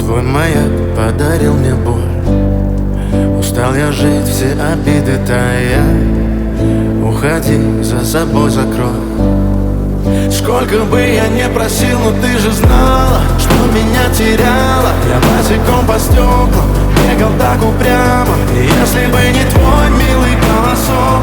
Твой маяк подарил мне боль. Устал я жить, все обиды тая. Уходи, за собой закрой. Сколько бы я не просил, но ты же знала, что меня теряла. Я босиком по стеклам бегал так упрямо. И если бы не твой милый голосок,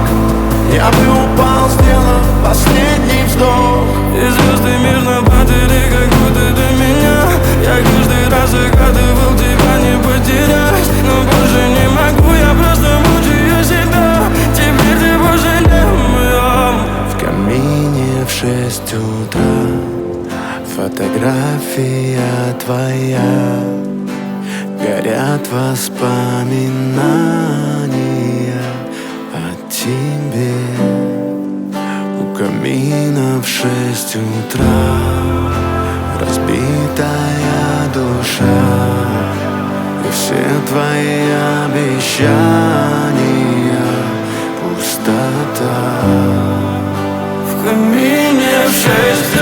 я бы упал, сделав последний вздох. И звезды мирно падали, как будто до меня. Я каждый раз загадывал тебя не потерять, но больше не могу, я просто мучаю себя. Теперь ты больше не моя. В камине в 6 утра фотография твоя. Горят воспоминания о тебе. У камина в 6 утра разбитая душа. И все твои обещания пустота. В камине в 6